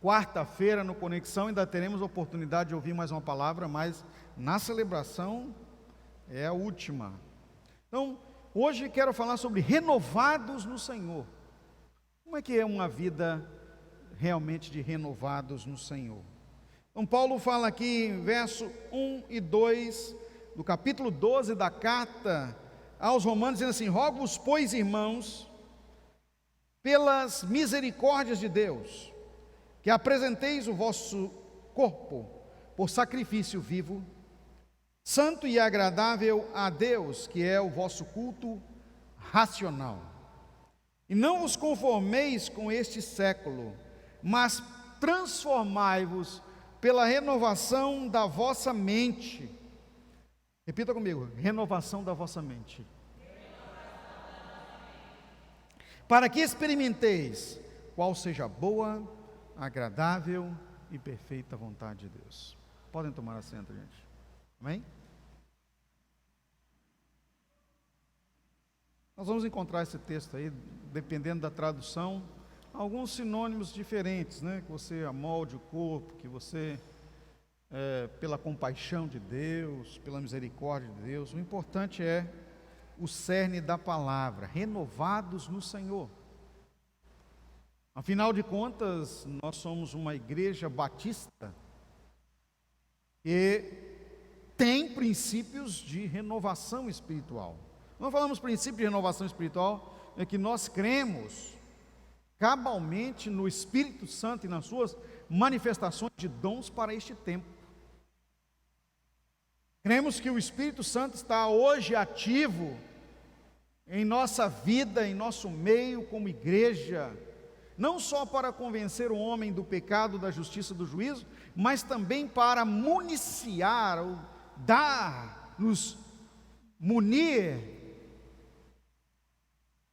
quarta-feira no Conexão ainda teremos oportunidade de ouvir mais uma palavra, mas na celebração é a última. Então, hoje quero falar sobre renovados no Senhor. Como é que é uma vida realmente de renovados no Senhor? Então Paulo fala aqui em verso 1 e 2 do capítulo 12 da carta aos Romanos, dizendo assim: rogo-vos, pois, irmãos, pelas misericórdias de Deus, que apresenteis o vosso corpo por sacrifício vivo, santo e agradável a Deus, que é o vosso culto racional. E não vos conformeis com este século, mas transformai-vos pela renovação da vossa mente. Repita comigo: renovação da vossa mente. Para que experimenteis qual seja a boa, agradável e perfeita vontade de Deus. Podem tomar assento, gente. Amém? Nós vamos encontrar esse texto aí, dependendo da tradução, alguns sinônimos diferentes, né? Que você amolde o corpo, que você, pela compaixão de Deus, pela misericórdia de Deus. O importante é o cerne da palavra: renovados no Senhor. Afinal de contas, nós somos uma igreja batista que tem princípios de renovação espiritual. Quando falamos princípio de renovação espiritual, é que nós cremos cabalmente no Espírito Santo e nas suas manifestações de dons para este tempo. Cremos que o Espírito Santo está hoje ativo em nossa vida, em nosso meio como igreja, não só para convencer o homem do pecado, da justiça e do juízo, mas também para municiar, ou dar, nos munir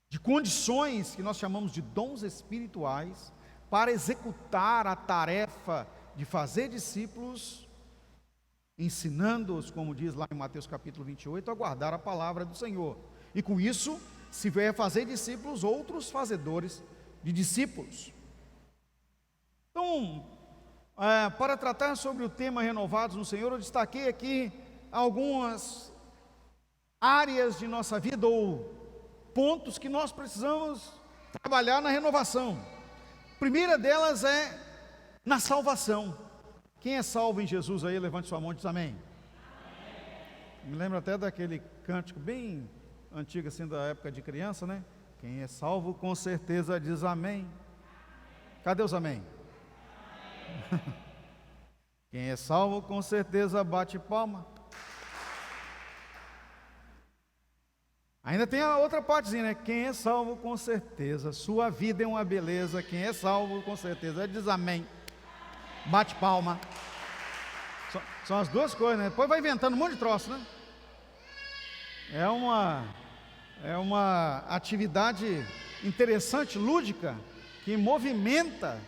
de condições que nós chamamos de dons espirituais, para executar a tarefa de fazer discípulos, ensinando-os, como diz lá em Mateus capítulo 28, a guardar a palavra do Senhor. E com isso, se vier fazer discípulos, outros fazedores de discípulos. Então, para tratar sobre o tema renovados no Senhor, eu destaquei aqui algumas áreas de nossa vida, ou pontos que nós precisamos trabalhar na renovação. A primeira delas é na salvação. Quem é salvo em Jesus aí, levante sua mão e diz amém. Me lembro até daquele cântico bem antigo, assim, da época de criança, né? Quem é salvo com certeza diz amém. Cadê os amém? Quem é salvo com certeza bate palma. Ainda tem a outra partezinha, né? Quem é salvo com certeza, sua vida é uma beleza. Quem é salvo com certeza diz amém, bate palma. São as duas coisas, né? Depois vai inventando um monte de troço, né? É uma atividade interessante, lúdica, que movimenta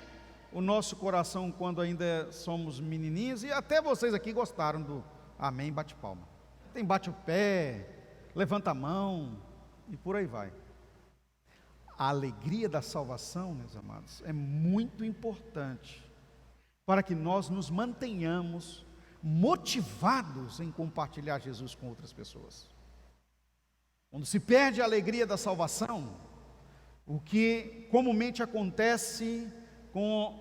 o nosso coração quando ainda somos menininhos. E até vocês aqui gostaram do amém, bate palma. Tem bate o pé, levanta a mão e por aí vai. A alegria da salvação, meus amados, é muito importante para que nós nos mantenhamos motivados em compartilhar Jesus com outras pessoas. Quando se perde a alegria da salvação, o que comumente acontece com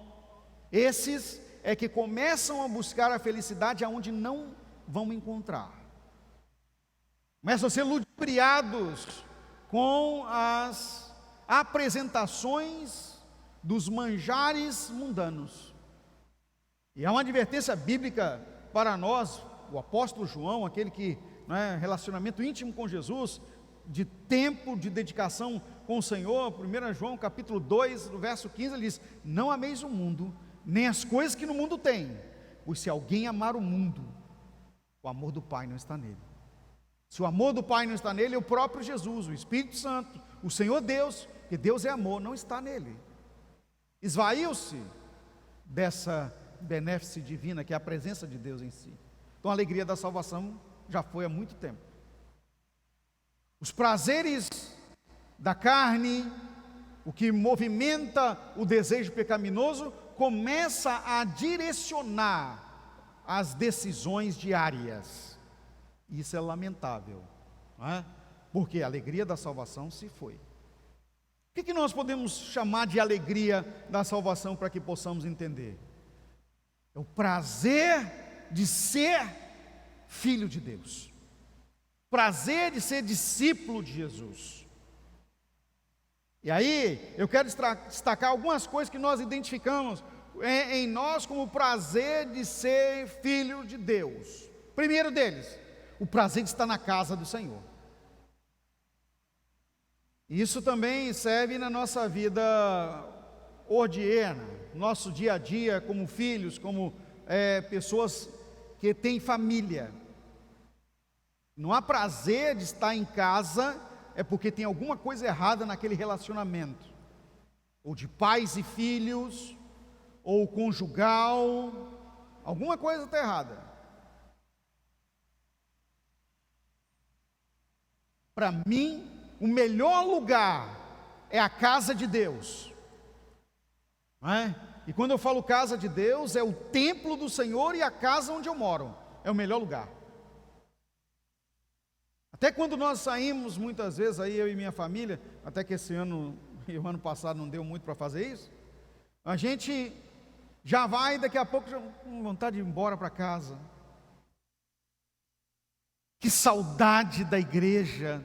esses é que começam a buscar a felicidade aonde não vão encontrar. Começam a ser ludibriados com as apresentações dos manjares mundanos. E há uma advertência bíblica para nós, o apóstolo João, aquele que, relacionamento íntimo com Jesus, de tempo de dedicação com o Senhor. 1 João capítulo 2, no verso 15, ele diz: não ameis o mundo, nem as coisas que no mundo tem, pois se alguém amar o mundo, o amor do Pai não está nele. Se o amor do Pai não está nele, o próprio Jesus, o Espírito Santo, o Senhor Deus, que Deus é amor, não está nele. Esvaiu-se dessa benéfice divina, que é a presença de Deus em si. Então a alegria da salvação já foi há muito tempo. Os prazeres da carne, o que movimenta o desejo pecaminoso, começa a direcionar as decisões diárias. Isso é lamentável, não é? Porque a alegria da salvação se foi. O que nós podemos chamar de alegria da salvação para que possamos entender? É o prazer de ser filho de Deus, prazer de ser discípulo de Jesus. E aí, eu quero destacar algumas coisas que nós identificamos em nós como o prazer de ser filho de Deus. Primeiro deles, o prazer de estar na casa do Senhor. Isso também serve na nossa vida ordinária, nosso dia a dia, como filhos, como pessoas que têm família. Não há prazer de estar em casa, é porque tem alguma coisa errada naquele relacionamento, ou de pais e filhos, ou conjugal, alguma coisa está errada. Para mim, o melhor lugar é a casa de Deus, não é? E quando eu falo casa de Deus, é o templo do Senhor e a casa onde eu moro, é o melhor lugar. Até quando nós saímos, muitas vezes, aí eu e minha família, até que esse ano e o ano passado não deu muito para fazer isso, a gente já vai, daqui a pouco, já com vontade de ir embora para casa. Que saudade da igreja.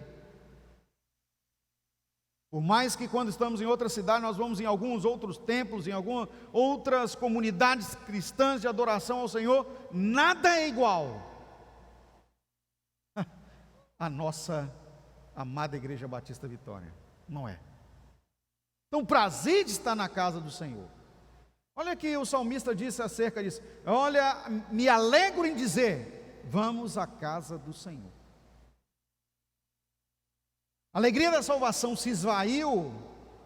Por mais que quando estamos em outra cidade, nós vamos em alguns outros templos, em algumas outras comunidades cristãs de adoração ao Senhor, nada é igual a nossa amada Igreja Batista Vitória, não é? Então, o prazer de estar na casa do Senhor. Olha que o salmista disse acerca disso: olha, me alegro em dizer, vamos à casa do Senhor. A alegria da salvação se esvaiu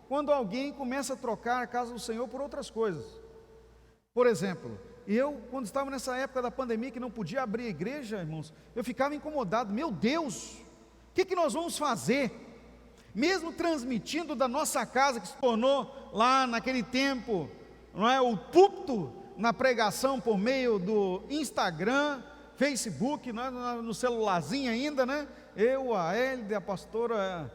quando alguém começa a trocar a casa do Senhor por outras coisas. Por exemplo, eu, quando estava nessa época da pandemia, que não podia abrir a igreja, irmãos, eu ficava incomodado. Meu Deus, o que nós vamos fazer? Mesmo transmitindo da nossa casa, que se tornou lá naquele tempo, não é, o púlpito na pregação por meio do Instagram, Facebook, no celularzinho ainda, né? Eu, a Hélida, a pastora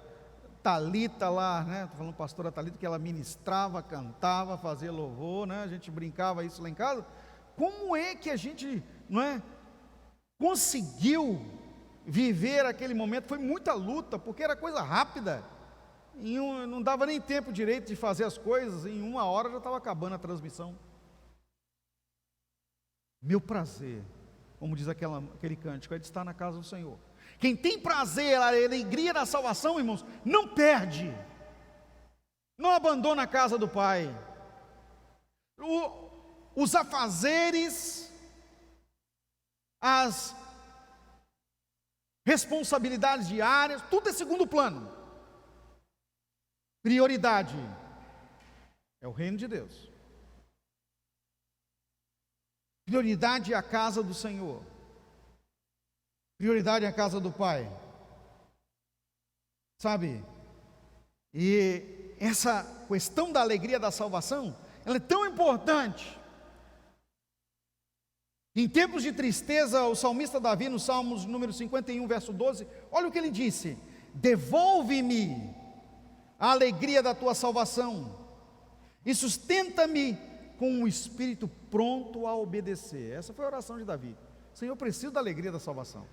Thalita lá, né? Estou falando pastora Thalita, que ela ministrava, cantava, fazia louvor, né? A gente brincava isso lá em casa. Como é que a gente, não é, conseguiu viver aquele momento? Foi muita luta, porque era coisa rápida. Não dava nem tempo direito de fazer as coisas. Em 1 hora já estava acabando a transmissão. Meu prazer, como diz aquele cântico, é de estar na casa do Senhor. Quem tem prazer, a alegria da salvação, irmãos, não perde, não abandona a casa do Pai. Os afazeres, as responsabilidades diárias, tudo é segundo plano. Prioridade é o reino de Deus. Prioridade é a casa do Senhor. Prioridade é a casa do Pai. Sabe? E essa questão da alegria da salvação, ela é tão importante. Em tempos de tristeza, o salmista Davi, no Salmos número 51, verso 12, olha o que ele disse: devolve-me a alegria da tua salvação e sustenta-me com um espírito pronto a obedecer. Essa foi a oração de Davi. Senhor, eu preciso da alegria da salvação.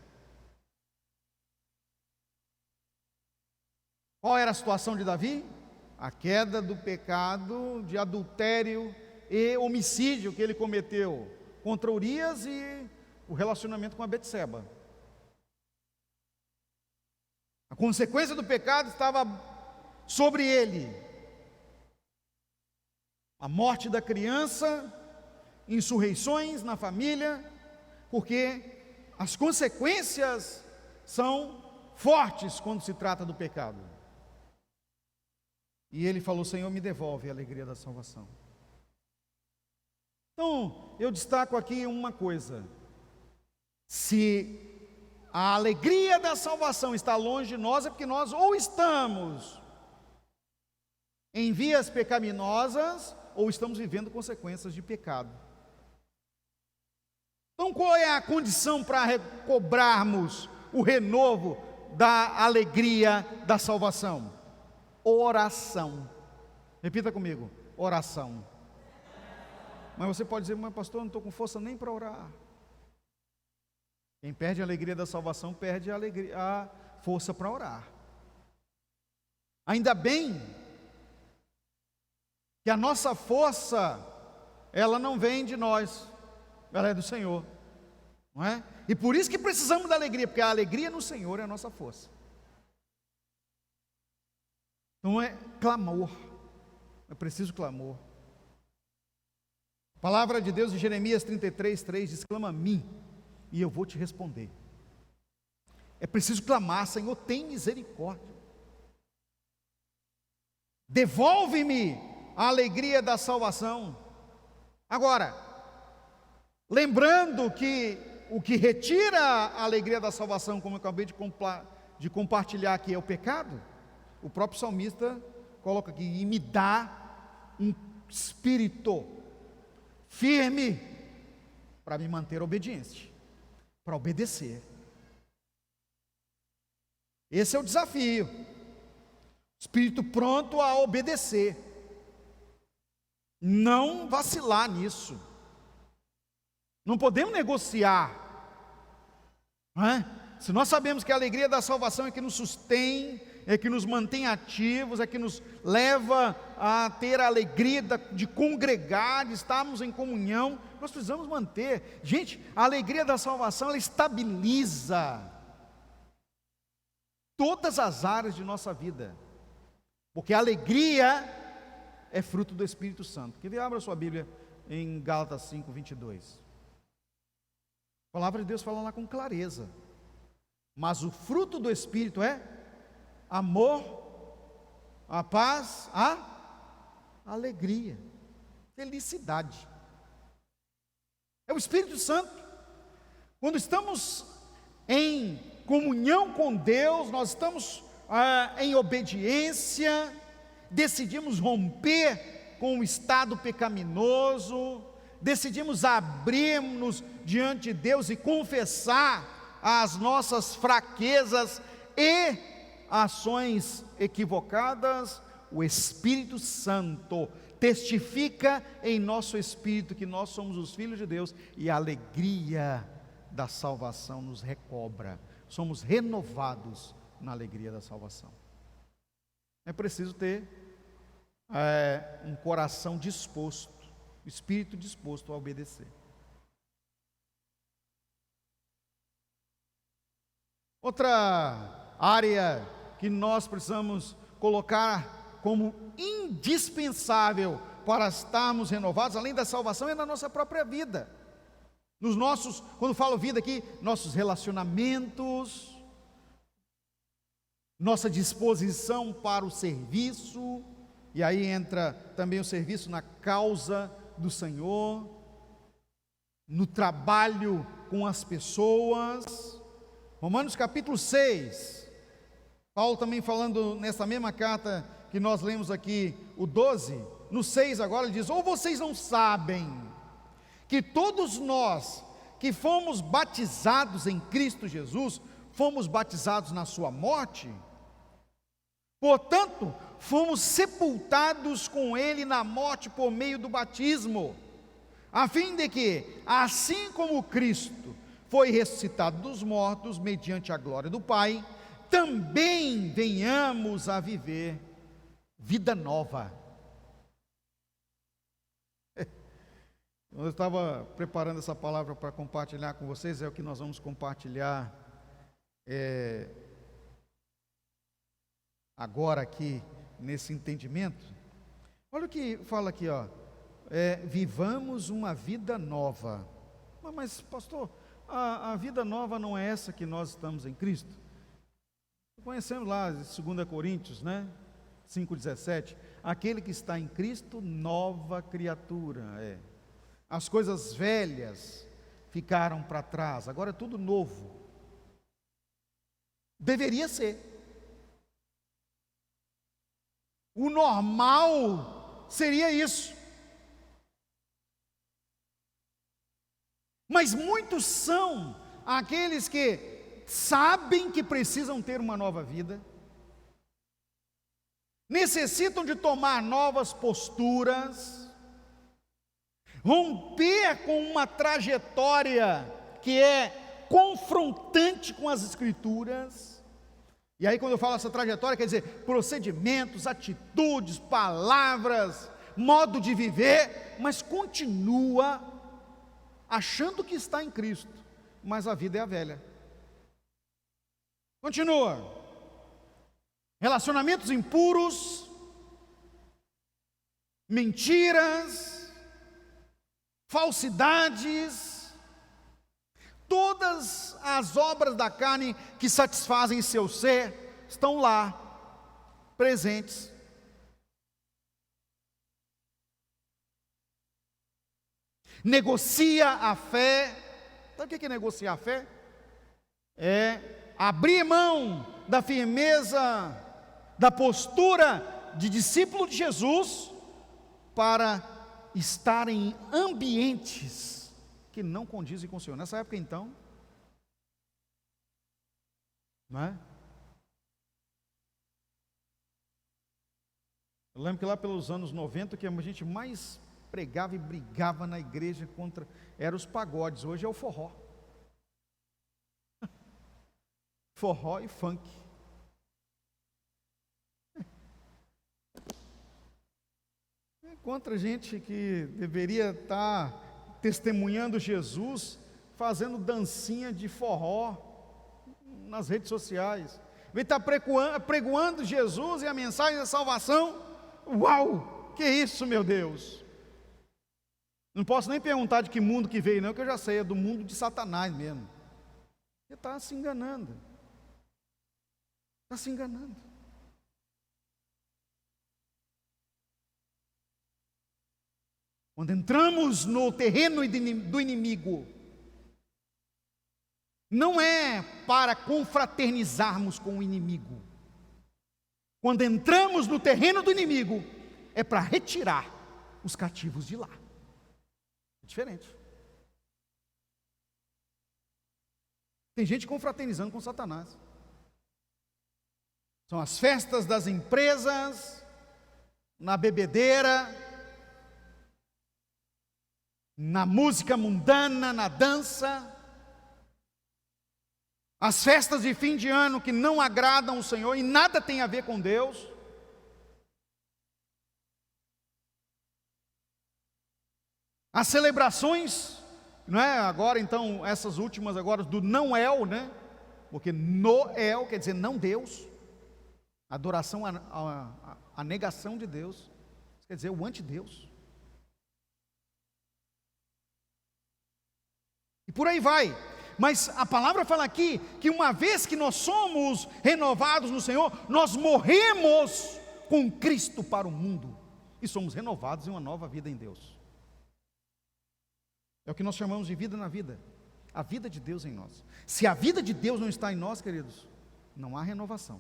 Qual era a situação de Davi? A queda do pecado de adultério e homicídio que ele cometeu contra Urias e o relacionamento com a Betseba. A consequência do pecado estava sobre ele. A morte da criança, insurreições na família, porque as consequências são fortes quando se trata do pecado. E ele falou: Senhor, me devolve a alegria da salvação. Então, eu destaco aqui uma coisa: se a alegria da salvação está longe de nós, é porque nós ou estamos em vias pecaminosas, ou estamos vivendo consequências de pecado. Então, qual é a condição para recobrarmos o renovo da alegria da salvação? Oração. Repita comigo: oração. Mas você pode dizer: mas pastor, eu não estou com força nem para orar. Quem perde a alegria da salvação perde a força para orar. Ainda bem que a nossa força, ela não vem de nós, ela é do Senhor, não é? E por isso que precisamos da alegria, porque a alegria no Senhor é a nossa força. Então é clamor, é preciso clamor. A palavra de Deus em Jeremias 33:3 diz: clama a mim e eu vou te responder. É preciso clamar: Senhor, tem misericórdia, devolve-me a alegria da salvação. Agora, lembrando que o que retira a alegria da salvação, como eu acabei de compartilhar aqui, é o pecado. O próprio salmista coloca aqui: e me dá um espírito firme para me manter obediente, para obedecer. Esse é o desafio. Espírito pronto a obedecer, não vacilar nisso. Não podemos negociar, não é? Se nós sabemos que a alegria da salvação é que nos sustém, é que nos mantém ativos, é que nos leva a ter a alegria de congregar, de estarmos em comunhão, nós precisamos manter. Gente, a alegria da salvação, ela estabiliza todas as áreas de nossa vida, porque a alegria é fruto do Espírito Santo. Quer ver? Abra sua Bíblia em Gálatas 5:22. A palavra de Deus fala lá com clareza: mas o fruto do Espírito é amor, a paz, a alegria, felicidade. É o Espírito Santo. Quando estamos em comunhão com Deus, nós estamos em obediência, decidimos romper com o estado pecaminoso, decidimos abrir-nos diante de Deus e confessar as nossas fraquezas e ações equivocadas. O Espírito Santo testifica em nosso espírito que nós somos os filhos de Deus, e a alegria da salvação nos recobra. Somos renovados na alegria da salvação. É preciso ter um coração disposto, espírito disposto a obedecer. Outra área que nós precisamos colocar como indispensável para estarmos renovados, além da salvação, é na nossa própria vida. Nos nossos, quando falo vida aqui, nossos relacionamentos, nossa disposição para o serviço, e aí entra também o serviço na causa do Senhor, no trabalho com as pessoas. Romanos capítulo 6, Paulo também falando nessa mesma carta que nós lemos aqui, o 12, no 6 agora ele diz: ou vocês não sabem que todos nós que fomos batizados em Cristo Jesus, fomos batizados na sua morte? Portanto, fomos sepultados com Ele na morte por meio do batismo, a fim de que, assim como Cristo foi ressuscitado dos mortos mediante a glória do Pai, também venhamos a viver vida nova. Eu estava preparando essa palavra para compartilhar com vocês, é o que nós vamos compartilhar agora aqui, nesse entendimento. Olha o que fala aqui, ó, vivamos uma vida nova. Mas pastor, a vida nova não é essa que nós estamos em Cristo? Conhecemos lá 2 Coríntios, né? 5,17, aquele que está em Cristo, nova criatura é. As coisas velhas ficaram para trás, agora é tudo novo. Deveria ser. O normal seria isso. Mas muitos são aqueles que sabem que precisam ter uma nova vida, necessitam de tomar novas posturas, romper com uma trajetória que é confrontante com as Escrituras. E aí, quando eu falo essa trajetória, quer dizer procedimentos, atitudes, palavras, modo de viver, mas continua achando que está em Cristo, mas a vida é a velha. Continua. Relacionamentos impuros, mentiras, falsidades, todas as obras da carne que satisfazem seu ser estão lá, presentes. Negocia a fé. Sabe o que é negociar a fé? É abrir mão da firmeza, da postura de discípulo de Jesus, para estar em ambientes que não condizem com o Senhor. Nessa época então, não é? Eu lembro que lá pelos anos 90, que a gente mais pregava e brigava na igreja contra, eram os pagodes. Hoje é o forró. Forró e funk. Contra gente que deveria estar testemunhando Jesus, fazendo dancinha de forró nas redes sociais. Vem estar pregoando Jesus e a mensagem da salvação. Uau! Que isso, meu Deus! Não posso nem perguntar de que mundo que veio, não, que eu já sei, é do mundo de Satanás mesmo. Ele está se enganando. Está se enganando. Quando entramos no terreno do inimigo, não é para confraternizarmos com o inimigo. Quando entramos no terreno do inimigo, é para retirar os cativos de lá. É diferente. Tem gente confraternizando com Satanás. São as festas das empresas, na bebedeira, na música mundana, na dança, as festas de fim de ano que não agradam o Senhor e nada tem a ver com Deus. As celebrações, não é? Agora então, essas últimas agora do não El, né? Porque Noel quer dizer não Deus, adoração a negação de Deus, isso quer dizer o antideus. E por aí vai. Mas a palavra fala aqui que uma vez que nós somos renovados no Senhor, nós morremos com Cristo para o mundo e somos renovados em uma nova vida em Deus. É o que nós chamamos de vida na vida, a vida de Deus em nós. Se a vida de Deus não está em nós, queridos, não há renovação.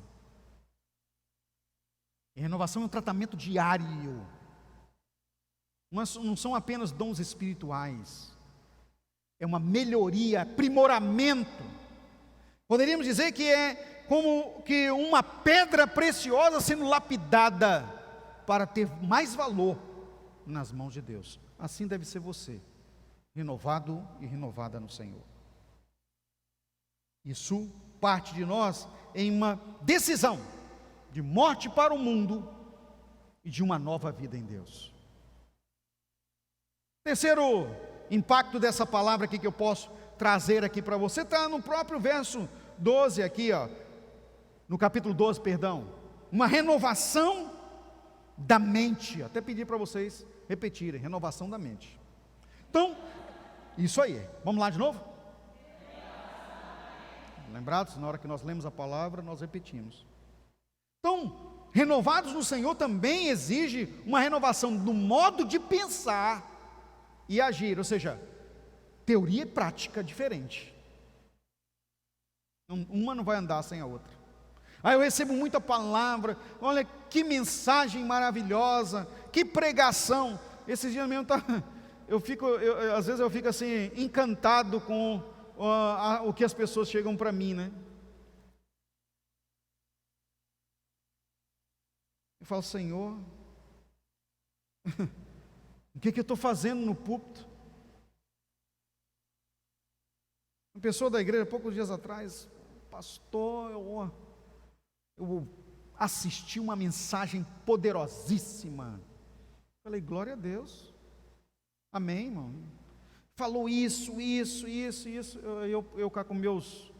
E renovação é um tratamento diário, não são apenas dons espirituais, é uma melhoria, aprimoramento. Poderíamos dizer que é como que uma pedra preciosa sendo lapidada para ter mais valor nas mãos de Deus. Assim deve ser você, renovado e renovada no Senhor. Isso parte de nós em uma decisão de morte para o mundo e de uma nova vida em Deus. Terceiro impacto dessa palavra aqui que eu posso trazer aqui para você, está no próprio verso 12 aqui, ó, no capítulo 12, perdão, uma renovação da mente. Até pedi para vocês repetirem, renovação da mente. Então, isso aí, vamos lá de novo? Lembrados, na hora que nós lemos a palavra, nós repetimos. Então, renovados no Senhor também exige uma renovação do modo de pensar e agir, ou seja, teoria e prática diferente. Uma não vai andar sem a outra. Aí eu recebo muita palavra, olha que mensagem maravilhosa, que pregação. Esses dias mesmo às vezes eu fico assim, encantado com o que as pessoas chegam para mim, né? Eu falo, Senhor, o que eu estou fazendo no púlpito? Uma pessoa da igreja, poucos dias atrás, pastor, eu assisti uma mensagem poderosíssima. Falei, glória a Deus, amém, irmão. Falou isso. Eu cá com meus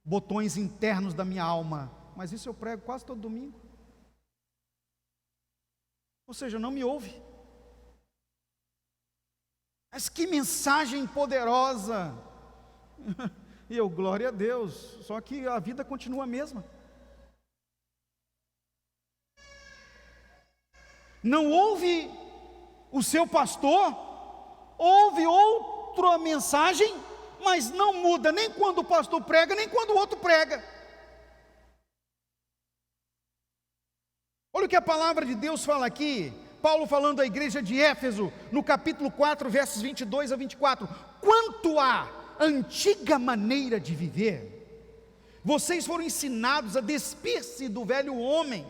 botões internos da minha alma, mas isso eu prego quase todo domingo. Ou seja, não me ouve. Mas que mensagem poderosa! E eu, glória a Deus, só que a vida continua a mesma. Não ouve o seu pastor, ouve outra mensagem, mas não muda nem quando o pastor prega, nem quando o outro prega. Olha o que a palavra de Deus fala aqui, Paulo falando à igreja de Éfeso, no capítulo 4, versos 22 a 24. Quanto à antiga maneira de viver, vocês foram ensinados a despir-se do velho homem,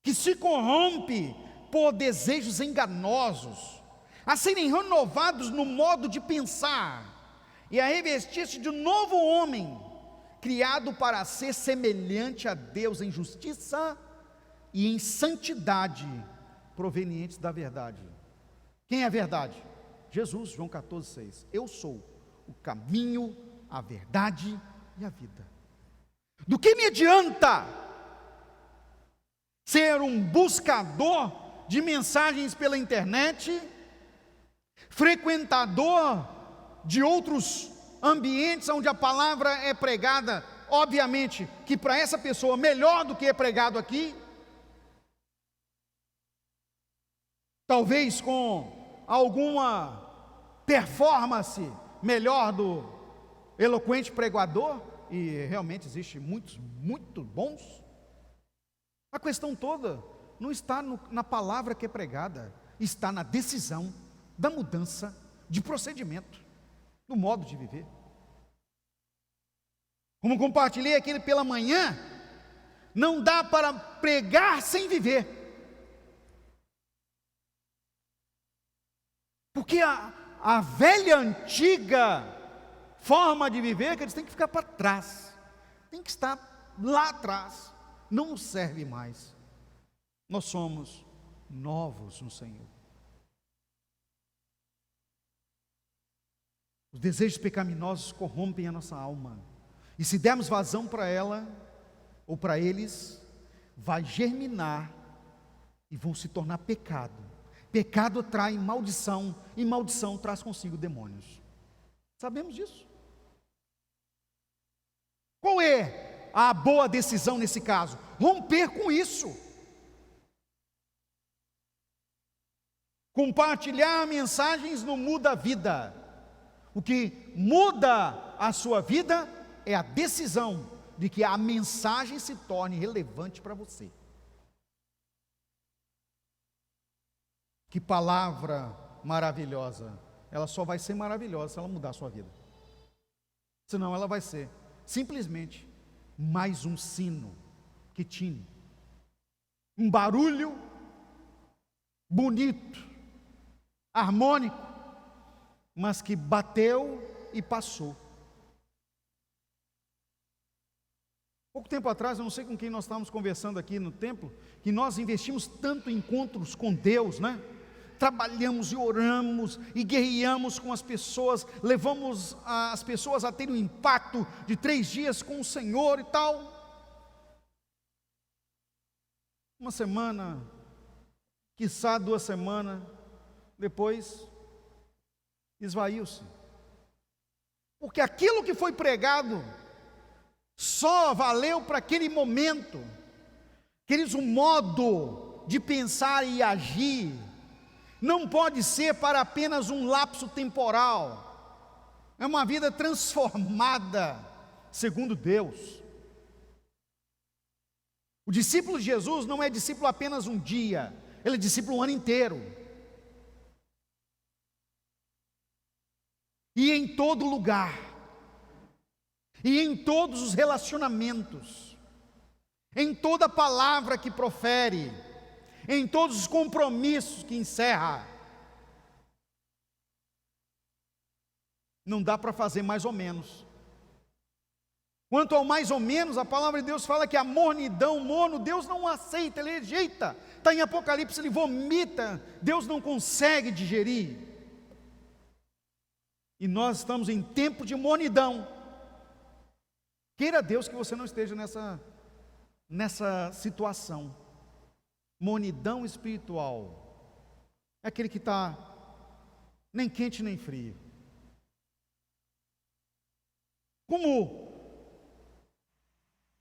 que se corrompe por desejos enganosos, a serem renovados no modo de pensar, e a revestir-se de um novo homem, criado para ser semelhante a Deus em justiça e em santidade, provenientes da verdade. Quem é a verdade? Jesus, João 14,6. Eu sou o caminho, a verdade e a vida. Do que me adianta ser um buscador de mensagens pela internet, frequentador de outros ambientes onde a palavra é pregada, obviamente que para essa pessoa melhor do que é pregado aqui, talvez com alguma performance melhor do eloquente pregador, e realmente existe muitos muito bons. A questão toda não está na palavra que é pregada, está na decisão da mudança de procedimento, do modo de viver. Como compartilhei aqui pela manhã, não dá para pregar sem viver, porque a velha, antiga forma de viver, que eles têm que ficar para trás, tem que estar lá atrás, não nos serve mais. Nós somos novos no Senhor. Os desejos pecaminosos corrompem a nossa alma, e se dermos vazão para ela, ou para eles, vai germinar, e vão se tornar pecado. Pecado atrai maldição, e maldição traz consigo demônios. Sabemos disso. Qual é a boa decisão nesse caso? Romper com isso. Compartilhar mensagens não muda a vida. O que muda a sua vida é a decisão de que a mensagem se torne relevante para você. Que palavra maravilhosa! Ela só vai ser maravilhosa se ela mudar a sua vida. Senão ela vai ser simplesmente mais um sino que tine, um barulho bonito, harmônico, mas que bateu e passou. Pouco tempo atrás, eu não sei com quem nós estávamos conversando aqui no templo, que nós investimos tanto em encontros com Deus, né? Trabalhamos e oramos e guerreamos com as pessoas, levamos as pessoas a terem um impacto de 3 dias com o Senhor e tal. Uma semana, quiçá 2 semanas, depois esvaiu-se. Porque aquilo que foi pregado só valeu para aquele momento. Queridos, o modo de pensar e agir não pode ser para apenas um lapso temporal. É uma vida transformada segundo Deus. O discípulo de Jesus não é discípulo apenas um dia, ele é discípulo o ano inteiro. e em todo lugar, e em todos os relacionamentos, em toda palavra que profere, em todos os compromissos que encerra. Não dá para fazer mais ou menos. Quanto ao mais ou menos, a palavra de Deus fala que a mornidão, mono, Deus não aceita, Ele rejeita. Está em Apocalipse, Ele vomita, Deus não consegue digerir. E nós estamos em tempo de mornidão. Queira Deus que você não esteja nessa situação. Mornidão espiritual. É aquele que está nem quente nem frio. Como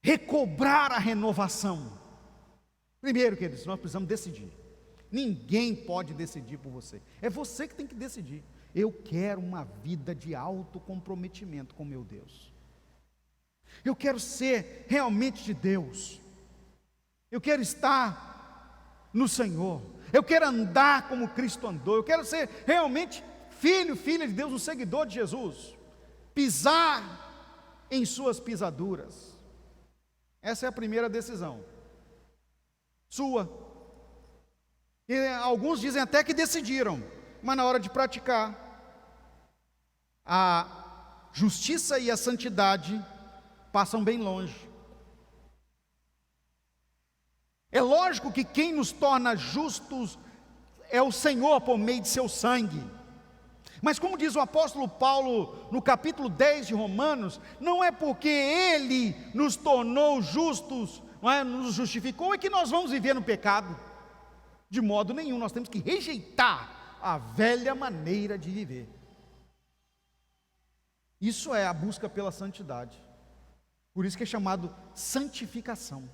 recobrar a renovação? Primeiro, queridos, nós precisamos decidir. Ninguém pode decidir por você. É você que tem que decidir. Eu quero uma vida de alto comprometimento com meu Deus. Eu quero ser realmente de Deus. Eu quero estar no Senhor. Eu quero andar como Cristo andou. Eu quero ser realmente filha de Deus, um seguidor de Jesus. Pisar em suas pisaduras. Essa é a primeira decisão sua. E alguns dizem até que decidiram, mas na hora de praticar, a justiça e a santidade passam bem longe. É lógico que quem nos torna justos é o Senhor por meio de seu sangue. Mas como diz o apóstolo Paulo no capítulo 10 de Romanos, não é porque Ele nos tornou justos, não é, nos justificou, é que nós vamos viver no pecado. De modo nenhum, nós temos que rejeitar a velha maneira de viver. Isso é a busca pela santidade. Por isso que é chamado santificação.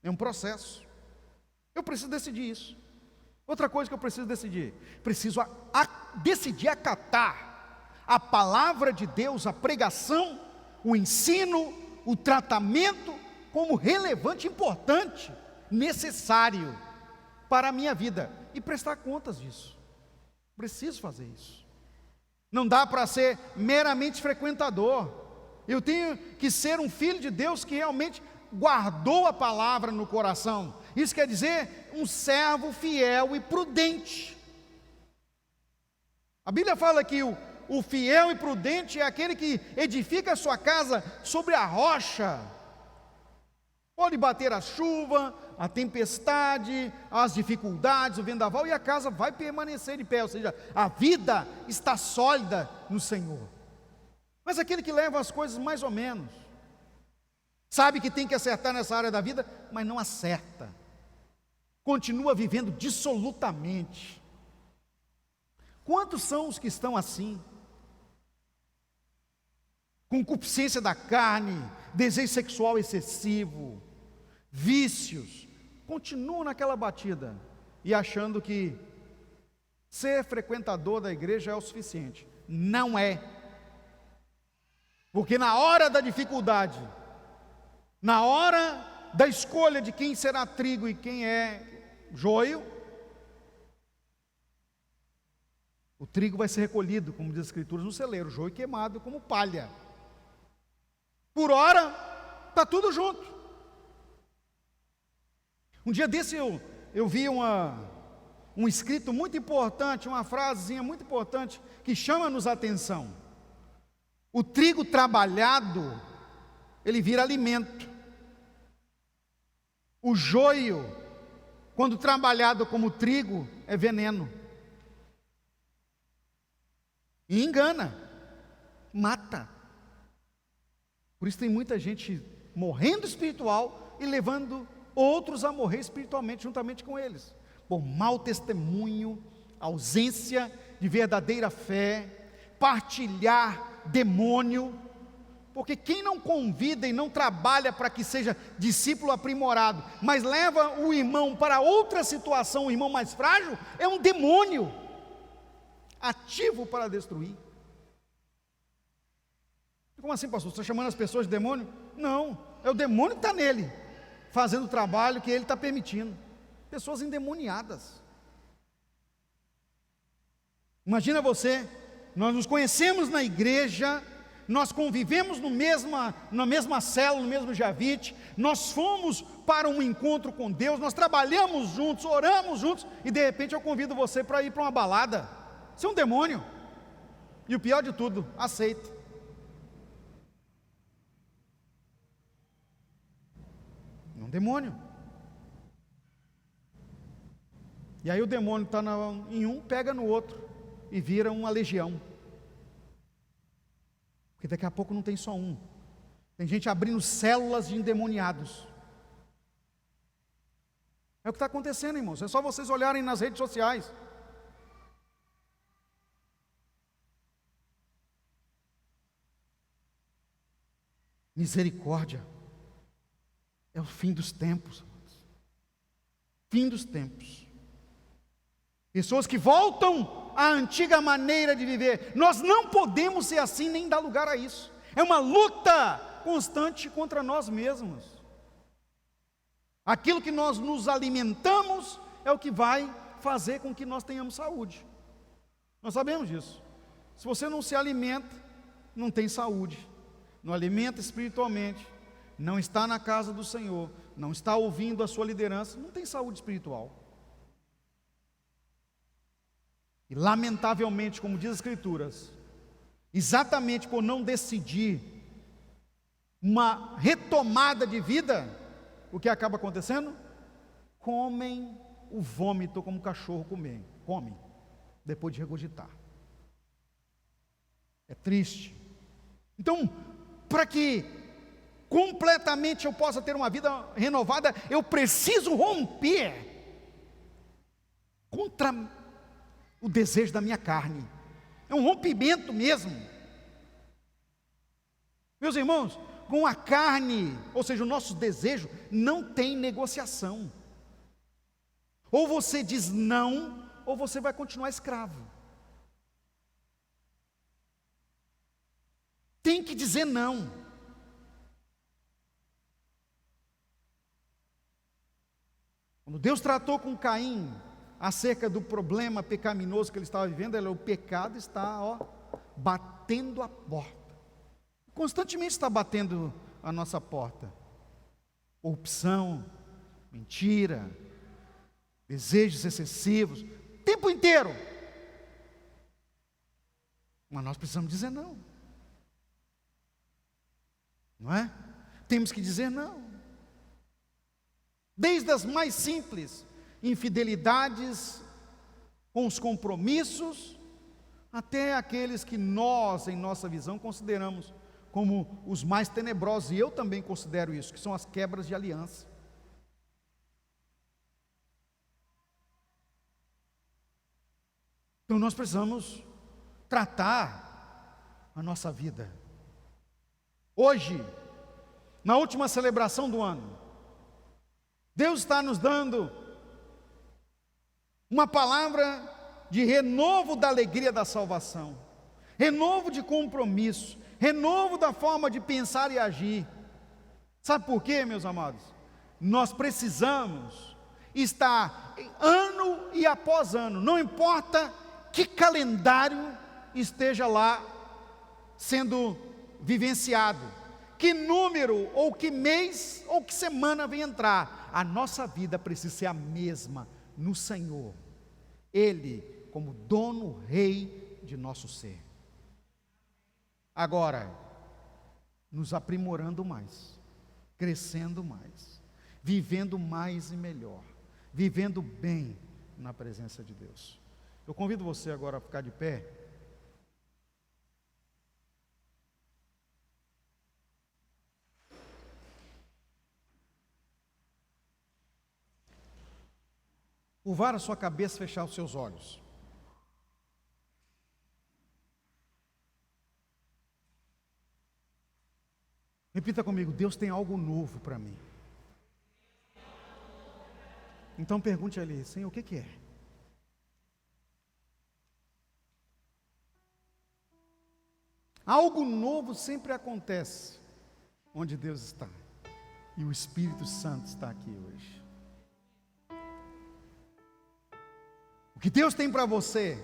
É um processo. Eu preciso decidir isso. Outra coisa que eu preciso decidir, preciso decidir acatar a palavra de Deus, a pregação, o ensino, o tratamento como relevante, importante, necessário para a minha vida e prestar contas disso. Preciso fazer isso. Não dá para ser meramente frequentador. Eu tenho que ser um filho de Deus que realmente guardou a palavra no coração. Isso quer dizer um servo fiel e prudente. A Bíblia fala que o fiel e prudente é aquele que edifica a sua casa sobre a rocha. Pode bater a chuva, a tempestade, as dificuldades, o vendaval, e a casa vai permanecer de pé. Ou seja, a vida está sólida no Senhor. Mas aquele que leva as coisas mais ou menos, sabe que tem que acertar nessa área da vida, mas não acerta. Continua vivendo dissolutamente. Quantos são os que estão assim? Concupiscência da carne, desejo sexual excessivo, vícios, continuam naquela batida e achando que ser frequentador da igreja é o suficiente. Não é. Porque na hora da dificuldade, na hora da escolha de quem será trigo e quem é joio, o trigo vai ser recolhido, como diz as Escrituras, no celeiro, o joio queimado como palha. Por hora, está tudo junto. Um dia desse eu vi um escrito muito importante, uma frasezinha muito importante, que chama-nos a atenção. O trigo trabalhado, ele vira alimento. O joio, quando trabalhado como trigo, é veneno. E engana, mata. Por isso tem muita gente morrendo espiritual e levando outros a morrer espiritualmente juntamente com eles. Por mau testemunho, ausência de verdadeira fé, partilhar demônio. Porque quem não convida e não trabalha para que seja discípulo aprimorado, mas leva o irmão para outra situação, o irmão mais frágil, é um demônio ativo para destruir. Como assim, pastor? Você está chamando as pessoas de demônio? Não, é o demônio que está nele, fazendo o trabalho que ele está permitindo. Pessoas endemoniadas. Imagina você nós nos conhecemos na igreja, nós convivemos na mesma célula, no mesmo javite, nós fomos para um encontro com Deus, nós trabalhamos juntos, oramos juntos, e de repente eu convido você para ir para uma balada. Você é um demônio. E o pior de tudo, aceita. É um demônio. E aí o demônio está em um, pega no outro e vira uma legião. Porque daqui a pouco não tem só um. Tem gente abrindo células de endemoniados. É o que está acontecendo, irmãos. É só vocês olharem nas redes sociais. Misericórdia. É o fim dos tempos. Fim dos tempos. Pessoas que voltam à antiga maneira de viver. Nós não podemos ser assim, nem dar lugar a isso. É uma luta constante contra nós mesmos. Aquilo que nós nos alimentamos é o que vai fazer com que nós tenhamos saúde. Nós sabemos disso. Se você não se alimenta, não tem saúde. Não alimenta espiritualmente, não está na casa do Senhor, não está ouvindo a sua liderança, não tem saúde espiritual. E lamentavelmente, como diz as Escrituras, exatamente por não decidir uma retomada de vida, o que acaba acontecendo? Comem o vômito como o cachorro come, depois de regurgitar. É triste. Então, para que completamente eu possa ter uma vida renovada, eu preciso romper contra o desejo da minha carne. É um rompimento mesmo. Meus irmãos, com a carne, ou seja, o nosso desejo, não tem negociação. Ou você diz não, ou você vai continuar escravo. Tem que dizer não. Quando Deus tratou com Caim acerca do problema pecaminoso que ele estava vivendo, o pecado está batendo a porta. Constantemente está batendo a nossa porta. Corrupção, mentira, desejos excessivos, o tempo inteiro. Mas nós precisamos dizer não. Não é? Temos que dizer não. Desde as mais simples infidelidades com os compromissos, até aqueles que nós, em nossa visão, consideramos como os mais tenebrosos, e eu também considero isso, que são as quebras de aliança. Então nós precisamos tratar a nossa vida. Hoje, na última celebração do ano, Deus está nos dando uma palavra de renovo da alegria da salvação, renovo de compromisso, renovo da forma de pensar e agir. Sabe por quê, meus amados? Nós precisamos estar ano e após ano, não importa que calendário esteja lá sendo vivenciado, que número, ou que mês, ou que semana vem entrar, a nossa vida precisa ser a mesma no Senhor, Ele como dono, rei de nosso ser. Agora, nos aprimorando mais, crescendo mais, vivendo mais e melhor, vivendo bem na presença de Deus. Eu convido você agora a ficar de pé. Curvar a sua cabeça, fechar os seus olhos. Repita comigo: Deus tem algo novo para mim. Então pergunte ali: Senhor, o que é? Algo novo sempre acontece onde Deus está. E o Espírito Santo está aqui hoje. O que Deus tem para você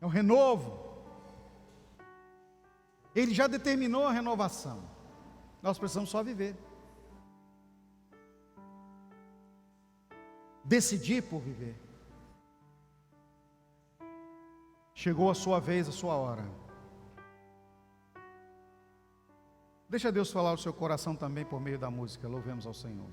É o renovo. Ele já determinou a renovação. Nós precisamos só viver. Decidir por viver. Chegou a sua vez, a sua hora. Deixa Deus falar o seu coração também por meio da música. Louvemos ao Senhor.